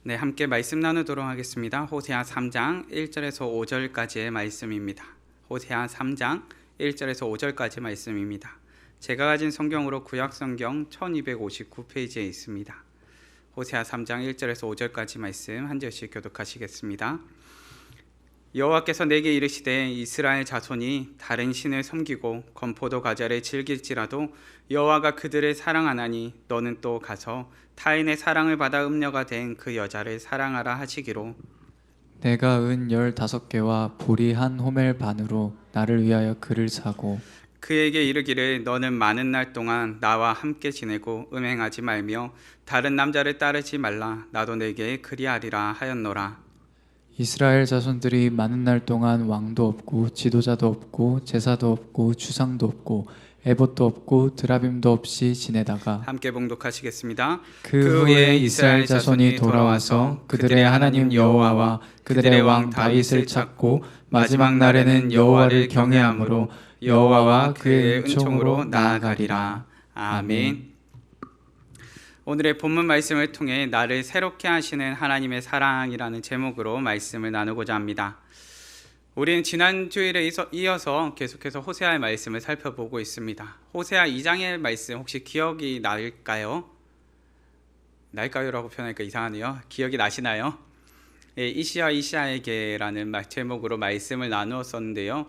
네, 함께 말씀 나누도록 하겠습니다. 호세아 3장 1절에서 5절까지의 말씀입니다. 호세아 3장 1절에서 5절까지 말씀입니다. 제가 가진 성경으로 구약 성경 1259페이지에 있습니다. 호세아 3장 1절에서 5절까지 말씀 한 절씩 교독하시겠습니다. 여호와께서 내게 이르시되 이스라엘 자손이 다른 신을 섬기고 건포도 과자를 즐길지라도 여호와가 그들을 사랑하나니 너는 또 가서 타인의 사랑을 받아 음녀가 된 그 여자를 사랑하라 하시기로 내가 은 15개와 보리 한 호멜 반으로 나를 위하여 그를 사고 그에게 이르기를 너는 많은 날 동안 나와 함께 지내고 음행하지 말며 다른 남자를 따르지 말라 나도 내게 그리하리라 하였노라. 이스라엘 자손들이 많은 날 동안 왕도 없고 지도자도 없고 제사도 없고 주상도 없고 에봇도 없고 드라빔도 없이 지내다가 함께 봉독하시겠습니다. 그 후에 이스라엘 자손이 돌아와서 그들의 하나님 여호와와 그들의 왕 다윗을 찾고 마지막 날에는 여호와를 경외함으로 여호와와 그의 은총으로 나아가리라. 아멘. 오늘의 본문 말씀을 통해 나를 새롭게 하시는 하나님의 사랑이라는 제목으로 말씀을 나누고자 합니다. 우리는 지난 주일에 이어서 계속해서 호세아의 말씀을 살펴보고 있습니다. 호세아 2장의 말씀 혹시 기억이 날까요? 날까요라고 표현하니까 이상하네요. 기억이 나시나요? 이시야에게라는 제목으로 말씀을 나누었었는데요.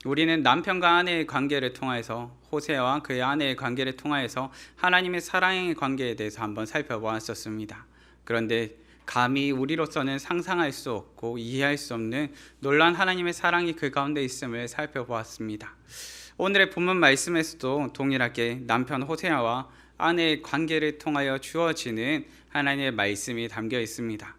우리는 남편과 아내의 관계를 통해서 호세아와 그의 아내의 관계를 통해서 하나님의 사랑의 관계에 대해서 한번 살펴보았었습니다. 그런데 감히 우리로서는 상상할 수 없고 이해할 수 없는 놀라운 하나님의 사랑이 그 가운데 있음을 살펴보았습니다. 오늘의 본문 말씀에서도 동일하게 남편 호세아와 아내의 관계를 통하여 주어지는 하나님의 말씀이 담겨 있습니다.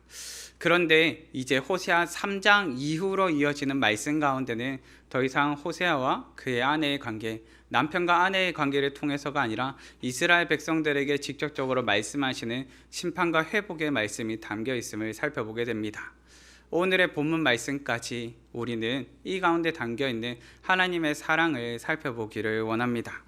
그런데 이제 호세아 3장 이후로 이어지는 말씀 가운데는 더 이상 호세아와 그의 아내의 관계, 남편과 아내의 관계를 통해서가 아니라 이스라엘 백성들에게 직접적으로 말씀하시는 심판과 회복의 말씀이 담겨 있음을 살펴보게 됩니다. 오늘의 본문 말씀까지 우리는 이 가운데 담겨 있는 하나님의 사랑을 살펴보기를 원합니다.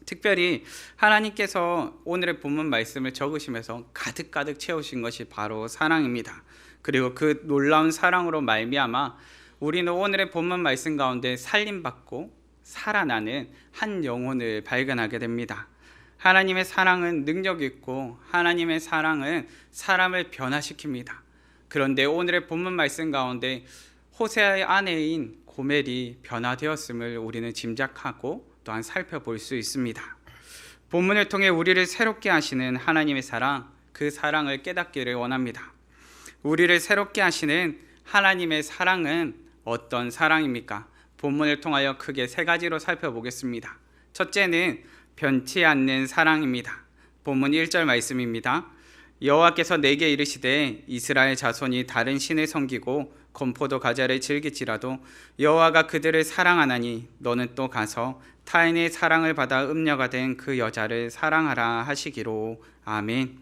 특별히 하나님께서 오늘의 본문 말씀을 적으시면서 가득가득 채우신 것이 바로 사랑입니다. 그리고 그 놀라운 사랑으로 말미암아 우리는 오늘의 본문 말씀 가운데 살림받고 살아나는 한 영혼을 발견하게 됩니다. 하나님의 사랑은 능력 있고 하나님의 사랑은 사람을 변화시킵니다. 그런데 오늘의 본문 말씀 가운데 호세아의 아내인 고멜이 변화되었음을 우리는 짐작하고 또한 살펴볼 수 있습니다. 본문을 통해 우리를 새롭게 하시는 하나님의 사랑, 그 사랑을 깨닫기를 원합니다. 우리를 새롭게 하시는 하나님의 사랑은 어떤 사랑입니까? 본문을 통하여 크게 세 가지로 살펴보겠습니다. 첫째는 변치 않는 사랑입니다. 본문 1절 말씀입니다. 여호와께서 내게 이르시되 이스라엘 자손이 다른 신을 섬기고 건포도 과자를 즐길지라도 여호와가 그들을 사랑하나니 너는 또 가서 타인의 사랑을 받아 음녀가 된 그 여자를 사랑하라 하시기로. 아멘.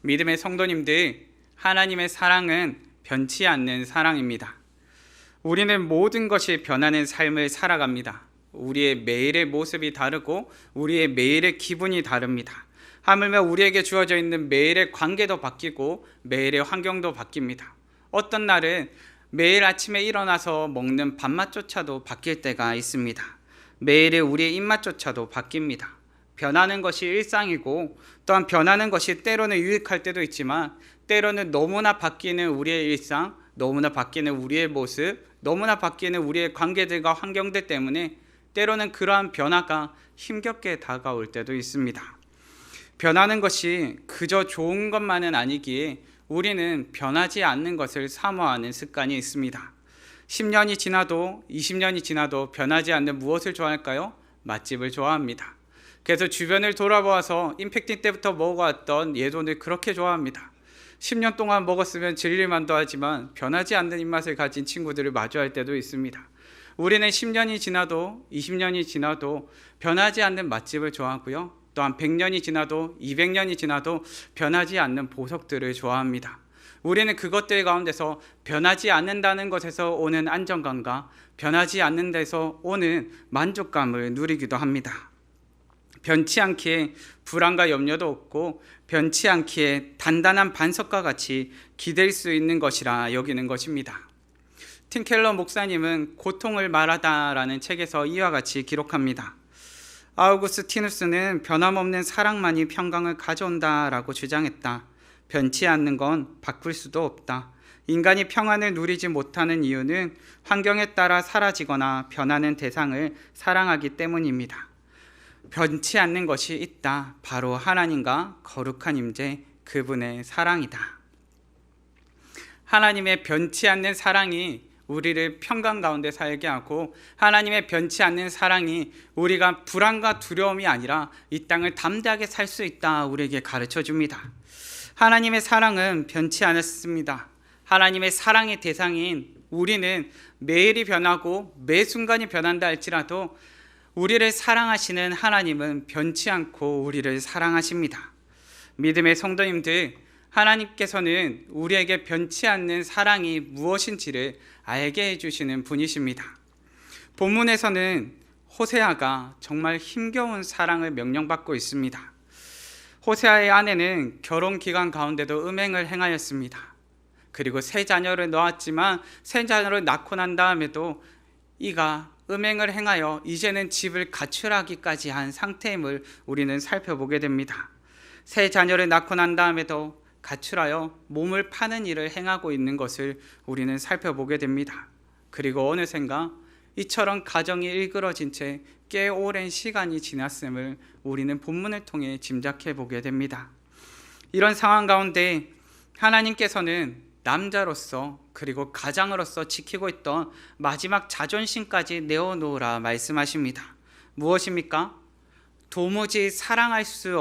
믿음의 성도님들, 하나님의 사랑은 변치 않는 사랑입니다. 우리는 모든 것이 변하는 삶을 살아갑니다. 우리의 매일의 모습이 다르고 우리의 매일의 기분이 다릅니다. 하물며 우리에게 주어져 있는 매일의 관계도 바뀌고 매일의 환경도 바뀝니다. 어떤 날은 매일 아침에 일어나서 먹는 밥맛조차도 바뀔 때가 있습니다. 매일의 우리의 입맛조차도 바뀝니다. 변하는 것이 일상이고 또한 변하는 것이 때로는 유익할 때도 있지만 때로는 너무나 바뀌는 우리의 일상, 너무나 바뀌는 우리의 모습, 너무나 바뀌는 우리의 관계들과 환경들 때문에 때로는 그러한 변화가 힘겹게 다가올 때도 있습니다. 변하는 것이 그저 좋은 것만은 아니기에 우리는 변하지 않는 것을 사모하는 습관이 있습니다. 10년이 지나도 20년이 지나도 변하지 않는 무엇을 좋아할까요? 맛집을 좋아합니다. 그래서 주변을 돌아보아서 임팩팅 때부터 먹어왔던 예돈을 그렇게 좋아합니다. 10년 동안 먹었으면 질릴만도 하지만 변하지 않는 입맛을 가진 친구들을 마주할 때도 있습니다. 우리는 10년이 지나도 20년이 지나도 변하지 않는 맛집을 좋아하고요. 또한 100년이 지나도 200년이 지나도 변하지 않는 보석들을 좋아합니다. 우리는 그것들 가운데서 변하지 않는다는 것에서 오는 안정감과 변하지 않는 데서 오는 만족감을 누리기도 합니다. 변치 않기에 불안과 염려도 없고 변치 않기에 단단한 반석과 같이 기댈 수 있는 것이라 여기는 것입니다. 팀 켈러 목사님은 고통을 말하다라는 책에서 이와 같이 기록합니다. 아우구스티누스는 변함없는 사랑만이 평강을 가져온다라고 주장했다. 변치 않는 건 바꿀 수도 없다. 인간이 평안을 누리지 못하는 이유는 환경에 따라 사라지거나 변하는 대상을 사랑하기 때문입니다. 변치 않는 것이 있다. 바로 하나님과 거룩한 임재, 그분의 사랑이다. 하나님의 변치 않는 사랑이 우리를 평강 가운데 살게 하고, 하나님의 변치 않는 사랑이 우리가 불안과 두려움이 아니라 이 땅을 담대하게 살 수 있다 우리에게 가르쳐 줍니다. 하나님의 사랑은 변치 않았습니다. 하나님의 사랑의 대상인 우리는 매일이 변하고 매 순간이 변한다 할지라도 우리를 사랑하시는 하나님은 변치 않고 우리를 사랑하십니다. 믿음의 성도님들, 하나님께서는 우리에게 변치 않는 사랑이 무엇인지를 알게 해주시는 분이십니다. 본문에서는 호세아가 정말 힘겨운 사랑을 명령받고 있습니다. 호세아의 아내는 결혼 기간 가운데도 음행을 행하였습니다. 그리고 세 자녀를 낳았지만 세 자녀를 낳고 난 다음에도 이가 음행을 행하여 이제는 집을 가출하기까지 한 상태임을 우리는 살펴보게 됩니다. 세 자녀를 낳고 난 다음에도 가출하여 몸을 파는 일을 행하고 있는 것을 우리는 살펴보게 됩니다. 그리고 어느샌가 이처럼 가정이 일그러진 채 꽤 오랜 시간이 지났음을 우리는 본문을 통해 짐작해 보게 됩니다. 이런 상황 가운데 하나님께서는 남자로서 그리고 가장으로서 지키고 있던 마지막 자존심까지 내어놓으라 말씀하십니다. 무엇입니까? 도무지 사랑할 수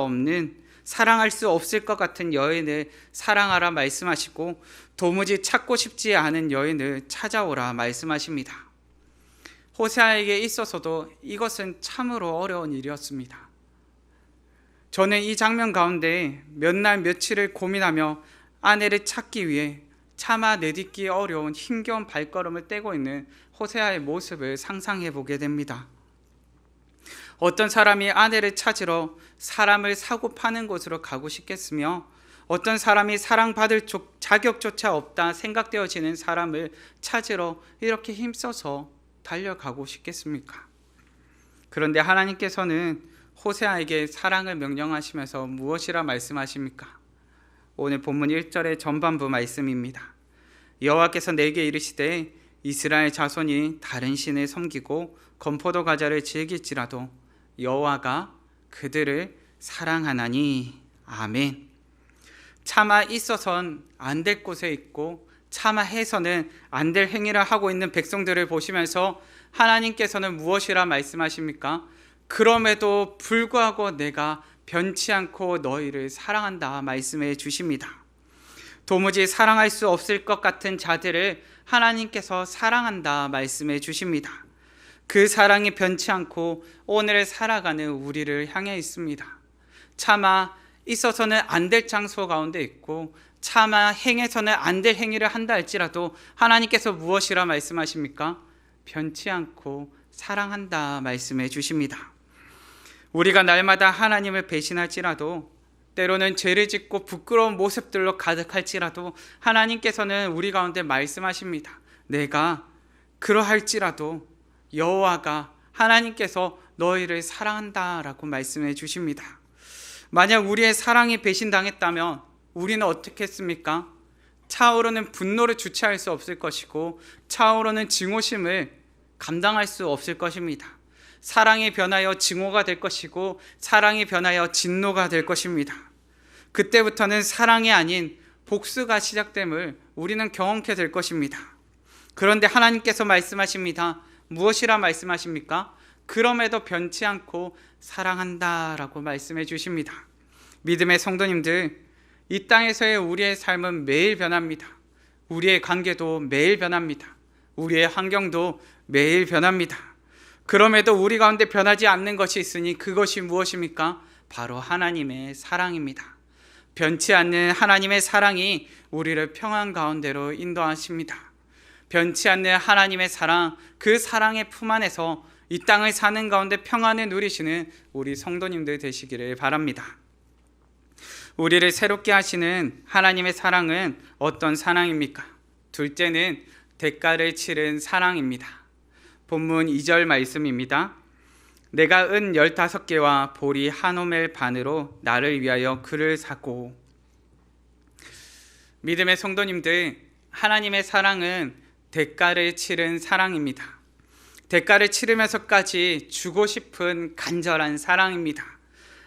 없을 것 같은 여인을 사랑하라 말씀하시고, 도무지 찾고 싶지 않은 여인을 찾아오라 말씀하십니다. 호세아에게 있어서도 이것은 참으로 어려운 일이었습니다. 저는 이 장면 가운데 몇 날 며칠을 고민하며 아내를 찾기 위해 차마 내딛기 어려운 힘겨운 발걸음을 떼고 있는 호세아의 모습을 상상해 보게 됩니다. 어떤 사람이 아내를 찾으러 사람을 사고 파는 곳으로 가고 싶겠으며, 어떤 사람이 사랑받을 자격조차 없다 생각되어지는 사람을 찾으러 이렇게 힘써서 달려가고 싶겠습니까? 그런데 하나님께서는 호세아에게 사랑을 명령하시면서 무엇이라 말씀하십니까? 오늘 본문 1절의 전반부 말씀입니다. 여호와께서 내게 이르시되 이스라엘 자손이 다른 신을 섬기고 건포도 과자를 즐길지라도 여호와가 그들을 사랑하나니. 아멘. 차마 있어선 안 될 곳에 있고 차마 해서는 안 될 행위를 하고 있는 백성들을 보시면서 하나님께서는 무엇이라 말씀하십니까? 그럼에도 불구하고 내가 변치 않고 너희를 사랑한다 말씀해 주십니다. 도무지 사랑할 수 없을 것 같은 자들을 하나님께서 사랑한다 말씀해 주십니다. 그 사랑이 변치 않고 오늘 살아가는 우리를 향해 있습니다. 차마 있어서는 안 될 장소 가운데 있고 차마 행해서는 안 될 행위를 한다 할지라도 하나님께서 무엇이라 말씀하십니까? 변치 않고 사랑한다 말씀해 주십니다. 우리가 날마다 하나님을 배신할지라도, 때로는 죄를 짓고 부끄러운 모습들로 가득할지라도 하나님께서는 우리 가운데 말씀하십니다. 내가 그러할지라도 여호와가 하나님께서 너희를 사랑한다라고 말씀해 주십니다. 만약 우리의 사랑이 배신당했다면 우리는 어떻게 했습니까? 차오르는 분노를 주체할 수 없을 것이고 차오르는 증오심을 감당할 수 없을 것입니다. 사랑이 변하여 증오가 될 것이고 사랑이 변하여 진노가 될 것입니다. 그때부터는 사랑이 아닌 복수가 시작됨을 우리는 경험케 될 것입니다. 그런데 하나님께서 말씀하십니다. 무엇이라 말씀하십니까? 그럼에도 변치 않고 사랑한다라고 말씀해 주십니다. 믿음의 성도님들, 이 땅에서의 우리의 삶은 매일 변합니다. 우리의 관계도 매일 변합니다. 우리의 환경도 매일 변합니다. 그럼에도 우리 가운데 변하지 않는 것이 있으니 그것이 무엇입니까? 바로 하나님의 사랑입니다. 변치 않는 하나님의 사랑이 우리를 평안 가운데로 인도하십니다. 변치 않는 하나님의 사랑, 그 사랑의 품 안에서 이 땅을 사는 가운데 평안을 누리시는 우리 성도님들 되시기를 바랍니다. 우리를 새롭게 하시는 하나님의 사랑은 어떤 사랑입니까? 둘째는 대가를 치른 사랑입니다. 본문 2절 말씀입니다. 내가 은 15개와 보리 한 오멜 반으로 나를 위하여 그를 사고. 믿음의 성도님들, 하나님의 사랑은 대가를 치른 사랑입니다. 대가를 치르면서까지 주고 싶은 간절한 사랑입니다.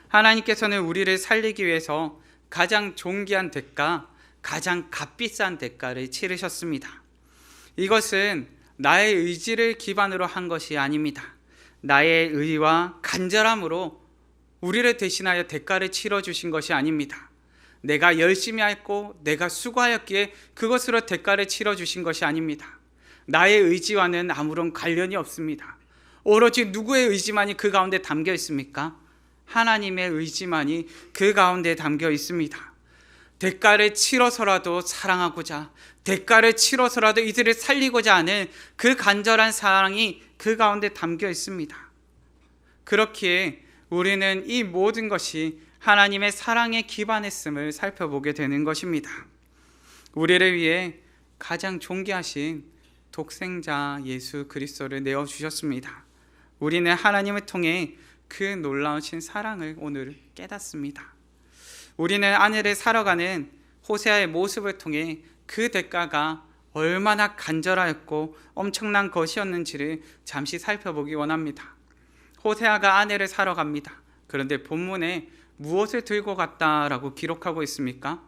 하나님께서는 우리를 살리기 위해서 가장 존귀한 대가, 가장 값비싼 대가를 치르셨습니다. 이것은 나의 의지를 기반으로 한 것이 아닙니다. 나의 의와 간절함으로 우리를 대신하여 대가를 치러주신 것이 아닙니다. 내가 열심히 했고 내가 수고하였기에 그것으로 대가를 치러주신 것이 아닙니다. 나의 의지와는 아무런 관련이 없습니다. 오로지 누구의 의지만이 그 가운데 담겨 있습니까? 하나님의 의지만이 그 가운데 담겨 있습니다. 대가를 치러서라도 사랑하고자, 대가를 치러서라도 이들을 살리고자 하는 그 간절한 사랑이 그 가운데 담겨 있습니다. 그렇기에 우리는 이 모든 것이 하나님의 사랑에 기반했음을 살펴보게 되는 것입니다. 우리를 위해 가장 존귀하신 독생자 예수 그리스도를 내어주셨습니다. 우리는 하나님을 통해 그 놀라우신 사랑을 오늘 깨닫습니다. 우리는 아내를 사러 가는 호세아의 모습을 통해 그 대가가 얼마나 간절하였고 엄청난 것이었는지를 잠시 살펴보기 원합니다. 호세아가 아내를 사러 갑니다. 그런데 본문에 무엇을 들고 갔다라고 기록하고 있습니까?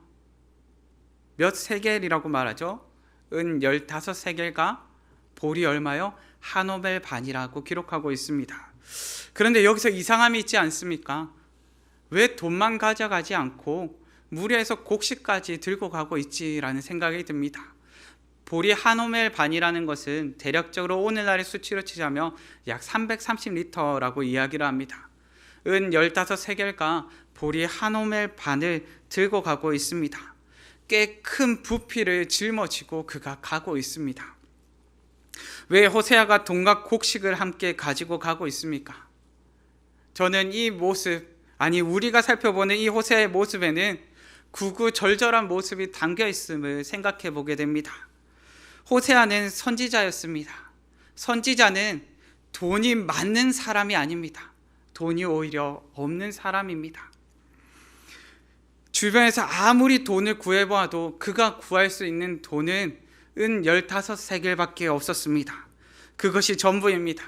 몇 세겔이라고 말하죠? 은 15세겔과 보리 얼마요? 한 오멜 반이라고 기록하고 있습니다. 그런데 여기서 이상함이 있지 않습니까? 왜 돈만 가져가지 않고 무리해서 곡식까지 들고 가고 있지라는 생각이 듭니다. 보리 한 오멜 반이라는 것은 대략적으로 오늘날의 수치로 치자면 약 330리터라고 이야기를 합니다. 은 15세겔과 보리 한 오멜 반을 들고 가고 있습니다. 꽤 큰 부피를 짊어지고 그가 가고 있습니다. 왜 호세아가 돈과 곡식을 함께 가지고 가고 있습니까? 저는 이 모습, 우리가 살펴보는 이 호세아의 모습에는 구구절절한 모습이 담겨 있음을 생각해 보게 됩니다. 호세아는 선지자였습니다. 선지자는 돈이 많은 사람이 아닙니다. 돈이 오히려 없는 사람입니다. 주변에서 아무리 돈을 구해보아도 그가 구할 수 있는 돈은 은 15세겔밖에 없었습니다. 그것이 전부입니다.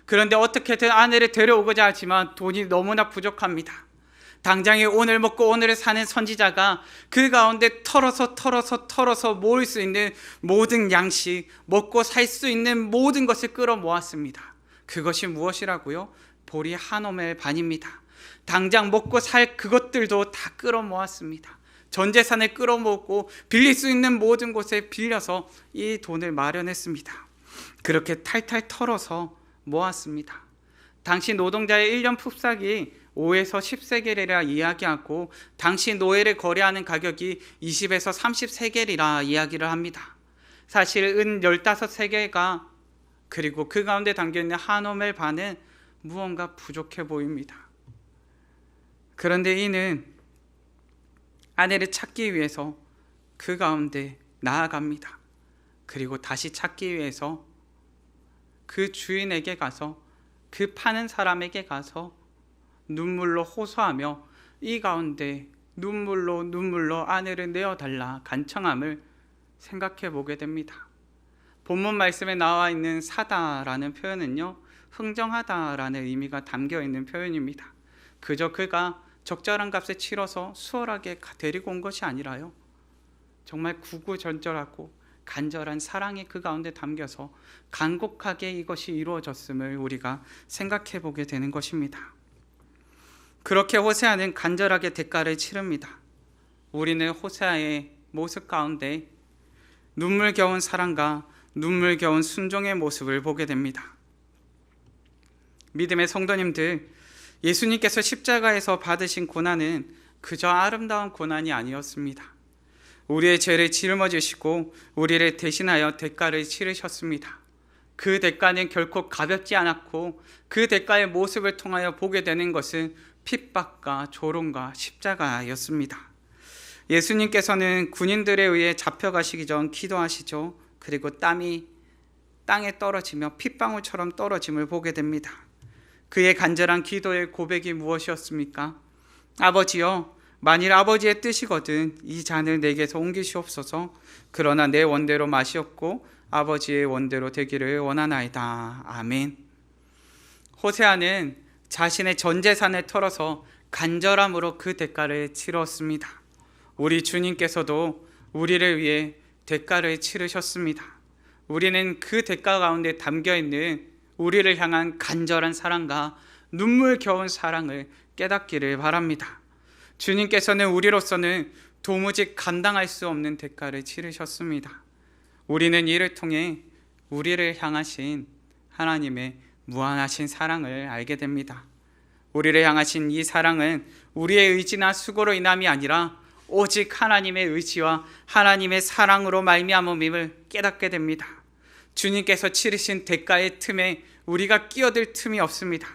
그런데 어떻게든 아내를 데려오고자 하지만 돈이 너무나 부족합니다. 당장에 오늘 먹고 오늘을 사는 선지자가 그 가운데 털어서 모을 수 있는 모든 양식, 먹고 살 수 있는 모든 것을 끌어모았습니다. 그것이 무엇이라고요? 보리 한 오멜 반입니다. 당장 먹고 살 그것들도 다 끌어모았습니다. 전 재산을 끌어모으고 빌릴 수 있는 모든 곳에 빌려서 이 돈을 마련했습니다. 그렇게 탈탈 털어서 모았습니다. 당시 노동자의 1년 풋삭이 5에서 10세겔이라 이야기하고 당시 노예를 거래하는 가격이 20에서 30세겔이라 이야기를 합니다. 사실 은 15세겔과 그리고 그 가운데 담겨있는 한 오멜 반은 무언가 부족해 보입니다. 그런데 이는 아내를 찾기 위해서 그 가운데 나아갑니다. 그리고 다시 찾기 위해서 그 주인에게 가서 그 파는 사람에게 가서 눈물로 호소하며 이 가운데 눈물로 아내를 내어달라 간청함을 생각해 보게 됩니다. 본문 말씀에 나와 있는 사다라는 표현은요, 흥정하다라는 의미가 담겨 있는 표현입니다. 그저 그가 적절한 값에 치러서 수월하게 데리고 온 것이 아니라요, 정말 구구절절하고 간절한 사랑이 그 가운데 담겨서 간곡하게 이것이 이루어졌음을 우리가 생각해 보게 되는 것입니다. 그렇게 호세아는 간절하게 대가를 치릅니다. 우리는 호세아의 모습 가운데 눈물겨운 사랑과 눈물겨운 순종의 모습을 보게 됩니다. 믿음의 성도님들, 예수님께서 십자가에서 받으신 고난은 그저 아름다운 고난이 아니었습니다. 우리의 죄를 짊어지시고 우리를 대신하여 대가를 치르셨습니다. 그 대가는 결코 가볍지 않았고 그 대가의 모습을 통하여 보게 되는 것은 핍박과 조롱과 십자가였습니다. 예수님께서는 군인들에 의해 잡혀가시기 전 기도하시죠. 그리고 땀이 땅에 떨어지며 핏방울처럼 떨어짐을 보게 됩니다. 그의 간절한 기도의 고백이 무엇이었습니까? 아버지여, 만일 아버지의 뜻이거든 이 잔을 내게서 옮기시옵소서. 그러나 내 원대로 마시옵고 아버지의 원대로 되기를 원하나이다. 아멘. 호세아는 자신의 전 재산을 털어서 간절함으로 그 대가를 치렀습니다. 우리 주님께서도 우리를 위해 대가를 치르셨습니다. 우리는 그 대가 가운데 담겨있는 우리를 향한 간절한 사랑과 눈물겨운 사랑을 깨닫기를 바랍니다. 주님께서는 우리로서는 도무지 감당할 수 없는 대가를 치르셨습니다. 우리는 이를 통해 우리를 향하신 하나님의 무한하신 사랑을 알게 됩니다. 우리를 향하신 이 사랑은 우리의 의지나 수고로 인함이 아니라 오직 하나님의 의지와 하나님의 사랑으로 말미암음임을 깨닫게 됩니다. 주님께서 치르신 대가의 틈에 우리가 끼어들 틈이 없습니다.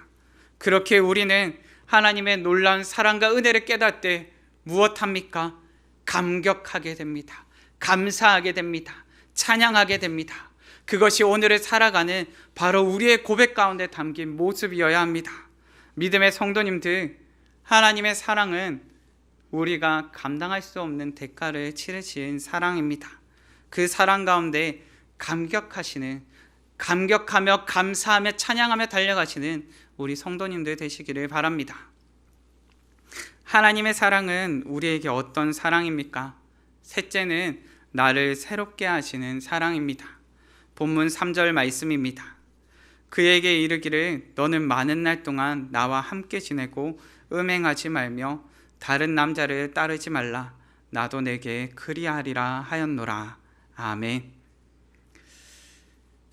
그렇게 우리는 하나님의 놀라운 사랑과 은혜를 깨달을 때 무엇합니까? 감격하게 됩니다. 감사하게 됩니다. 찬양하게 됩니다. 그것이 오늘을 살아가는 바로 우리의 고백 가운데 담긴 모습이어야 합니다. 믿음의 성도님들, 하나님의 사랑은 우리가 감당할 수 없는 대가를 치르신 사랑입니다. 그 사랑 가운데 감격하며 감사하며 찬양하며 달려가시는 우리 성도님들 되시기를 바랍니다. 하나님의 사랑은 우리에게 어떤 사랑입니까? 셋째는 나를 새롭게 하시는 사랑입니다. 본문 3절 말씀입니다. 그에게 이르기를 너는 많은 날 동안 나와 함께 지내고 음행하지 말며 다른 남자를 따르지 말라. 나도 내게 그리하리라 하였노라. 아멘.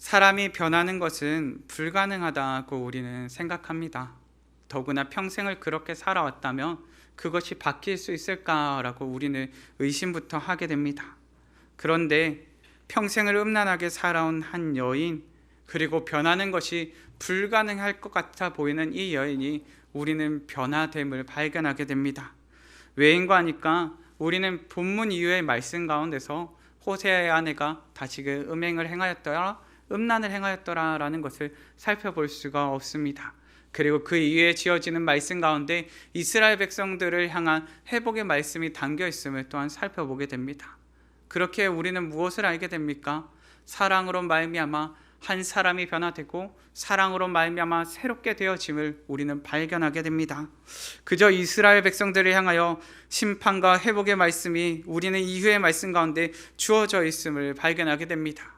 사람이 변하는 것은 불가능하다고 우리는 생각합니다. 더구나 평생을 그렇게 살아왔다면 그것이 바뀔 수 있을까라고 우리는 의심부터 하게 됩니다. 그런데 평생을 음란하게 살아온 한 여인, 그리고 변하는 것이 불가능할 것 같아 보이는 이 여인이 우리는 변화됨을 발견하게 됩니다. 왜인가 하니까 우리는 본문 이후의 말씀 가운데서 호세아의 아내가 다시금 음행을 행하였더라, 음란을 행하였더라라는 것을 살펴볼 수가 없습니다. 그리고 그 이후에 지어지는 말씀 가운데 이스라엘 백성들을 향한 회복의 말씀이 담겨 있음을 또한 살펴보게 됩니다. 그렇게 우리는 무엇을 알게 됩니까? 사랑으로 말미암아 한 사람이 변화되고 사랑으로 말미암아 새롭게 되어짐을 우리는 발견하게 됩니다. 그저 이스라엘 백성들을 향하여 심판과 회복의 말씀이 우리는 이후의 말씀 가운데 주어져 있음을 발견하게 됩니다.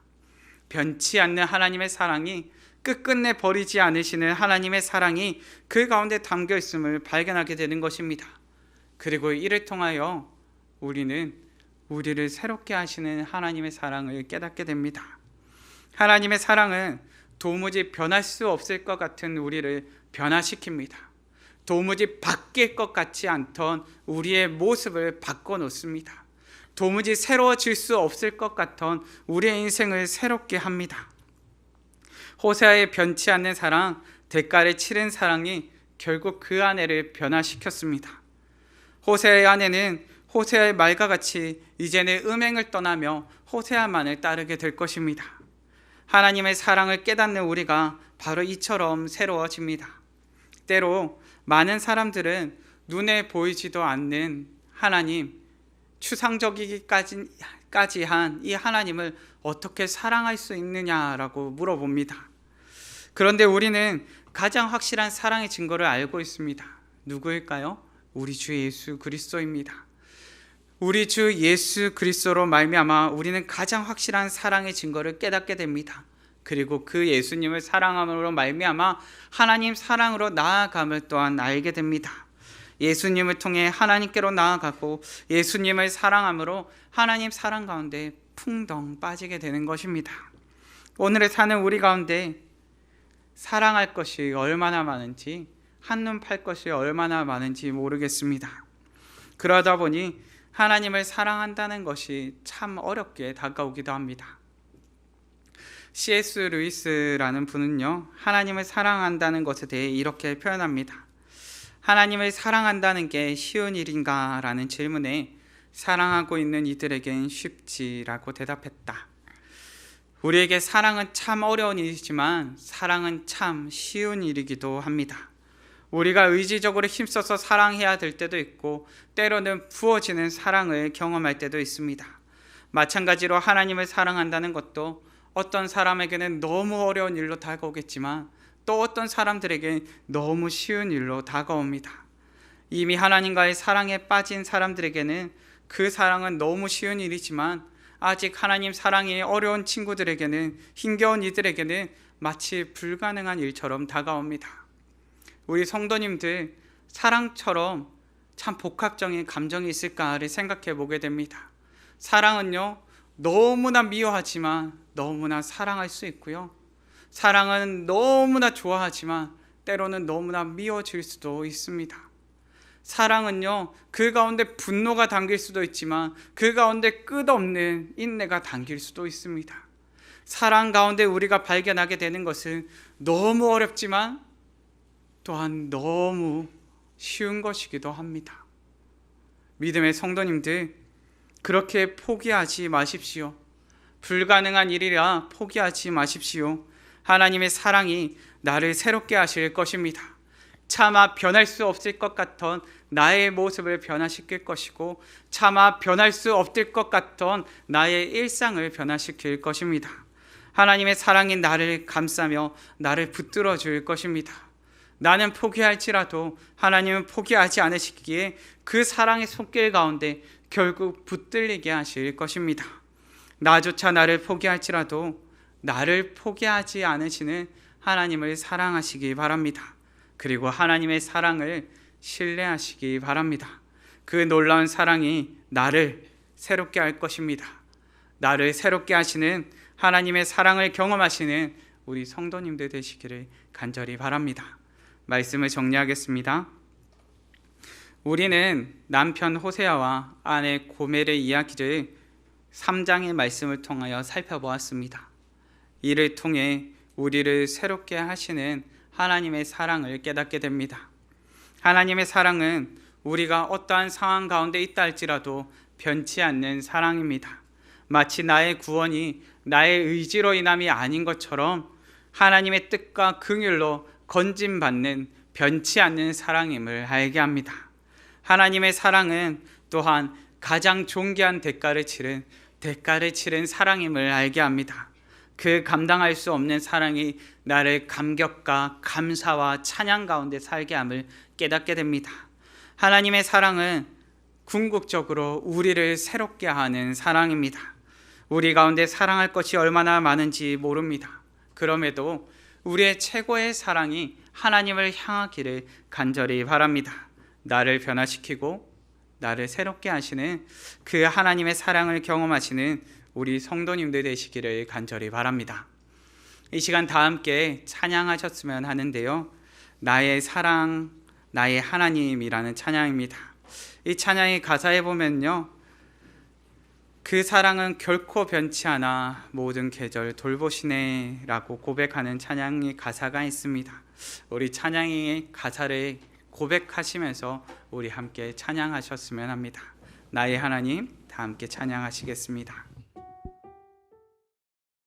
변치 않는 하나님의 사랑이, 끝끝내 버리지 않으시는 하나님의 사랑이 그 가운데 담겨 있음을 발견하게 되는 것입니다. 그리고 이를 통하여 우리는 우리를 새롭게 하시는 하나님의 사랑을 깨닫게 됩니다. 하나님의 사랑은 도무지 변할 수 없을 것 같은 우리를 변화시킵니다. 도무지 바뀔 것 같지 않던 우리의 모습을 바꿔놓습니다. 도무지 새로워질 수 없을 것 같던 우리의 인생을 새롭게 합니다. 호세아의 변치 않는 사랑, 대가를 치른 사랑이 결국 그 아내를 변화시켰습니다. 호세아의 아내는 호세아의 말과 같이 이제는 음행을 떠나며 호세아만을 따르게 될 것입니다. 하나님의 사랑을 깨닫는 우리가 바로 이처럼 새로워집니다. 때로 많은 사람들은 눈에 보이지도 않는 하나님, 추상적이기까지 한 이 하나님을 어떻게 사랑할 수 있느냐라고 물어봅니다. 그런데 우리는 가장 확실한 사랑의 증거를 알고 있습니다. 누구일까요? 우리 주 예수 그리스도입니다. 우리 주 예수 그리스도로 말미암아 우리는 가장 확실한 사랑의 증거를 깨닫게 됩니다. 그리고 그 예수님을 사랑함으로 말미암아 하나님 사랑으로 나아감을 또한 알게 됩니다. 예수님을 통해 하나님께로 나아가고 예수님을 사랑함으로 하나님 사랑 가운데 풍덩 빠지게 되는 것입니다. 오늘의 사는 우리 가운데 사랑할 것이 얼마나 많은지, 한눈 팔 것이 얼마나 많은지 모르겠습니다. 그러다 보니 하나님을 사랑한다는 것이 참 어렵게 다가오기도 합니다. C.S. 루이스라는 분은요, 하나님을 사랑한다는 것에 대해 이렇게 표현합니다. 하나님을 사랑한다는 게 쉬운 일인가? 라는 질문에 사랑하고 있는 이들에겐 쉽지라고 대답했다. 우리에게 사랑은 참 어려운 일이지만 사랑은 참 쉬운 일이기도 합니다. 우리가 의지적으로 힘써서 사랑해야 될 때도 있고 때로는 부어지는 사랑을 경험할 때도 있습니다. 마찬가지로 하나님을 사랑한다는 것도 어떤 사람에게는 너무 어려운 일로 다가오겠지만 또 어떤 사람들에게 너무 쉬운 일로 다가옵니다. 이미 하나님과의 사랑에 빠진 사람들에게는 그 사랑은 너무 쉬운 일이지만 아직 하나님 사랑이 어려운 친구들에게는, 힘겨운 이들에게는 마치 불가능한 일처럼 다가옵니다. 우리 성도님들, 사랑처럼 참 복합적인 감정이 있을까를 생각해 보게 됩니다. 사랑은요, 너무나 미워하지만 너무나 사랑할 수 있고요, 사랑은 너무나 좋아하지만 때로는 너무나 미워질 수도 있습니다. 사랑은요, 그 가운데 분노가 담길 수도 있지만 그 가운데 끝없는 인내가 담길 수도 있습니다. 사랑 가운데 우리가 발견하게 되는 것은 너무 어렵지만 또한 너무 쉬운 것이기도 합니다. 믿음의 성도님들, 그렇게 포기하지 마십시오. 불가능한 일이라 포기하지 마십시오. 하나님의 사랑이 나를 새롭게 하실 것입니다. 차마 변할 수 없을 것 같던 나의 모습을 변화시킬 것이고 차마 변할 수 없을 것 같던 나의 일상을 변화시킬 것입니다. 하나님의 사랑이 나를 감싸며 나를 붙들어 줄 것입니다. 나는 포기할지라도 하나님은 포기하지 않으시기에 그 사랑의 손길 가운데 결국 붙들리게 하실 것입니다. 나조차 나를 포기할지라도 나를 포기하지 않으시는 하나님을 사랑하시기 바랍니다. 그리고 하나님의 사랑을 신뢰하시기 바랍니다. 그 놀라운 사랑이 나를 새롭게 할 것입니다. 나를 새롭게 하시는 하나님의 사랑을 경험하시는 우리 성도님들 되시기를 간절히 바랍니다. 말씀을 정리하겠습니다. 우리는 남편 호세아와 아내 고멜의 이야기를 3장의 말씀을 통하여 살펴보았습니다. 이를 통해 우리를 새롭게 하시는 하나님의 사랑을 깨닫게 됩니다. 하나님의 사랑은 우리가 어떠한 상황 가운데 있다 할지라도 변치 않는 사랑입니다. 마치 나의 구원이 나의 의지로 인함이 아닌 것처럼 하나님의 뜻과 긍휼로 건짐받는 변치 않는 사랑임을 알게 합니다. 하나님의 사랑은 또한 가장 존귀한 대가를 치른 사랑임을 알게 합니다. 그 감당할 수 없는 사랑이 나를 감격과 감사와 찬양 가운데 살게 함을 깨닫게 됩니다. 하나님의 사랑은 궁극적으로 우리를 새롭게 하는 사랑입니다. 우리 가운데 사랑할 것이 얼마나 많은지 모릅니다. 그럼에도 우리의 최고의 사랑이 하나님을 향하기를 간절히 바랍니다. 나를 변화시키고 나를 새롭게 하시는 그 하나님의 사랑을 경험하시는 우리 성도님들 되시기를 간절히 바랍니다. 이 시간 다 함께 찬양하셨으면 하는데요, 나의 사랑, 나의 하나님이라는 찬양입니다. 이 찬양의 가사에 보면요, 그 사랑은 결코 변치 않아 모든 계절 돌보시네 라고 고백하는 찬양의 가사가 있습니다. 우리 찬양의 가사를 고백하시면서 우리 함께 찬양하셨으면 합니다. 나의 하나님, 다 함께 찬양하시겠습니다.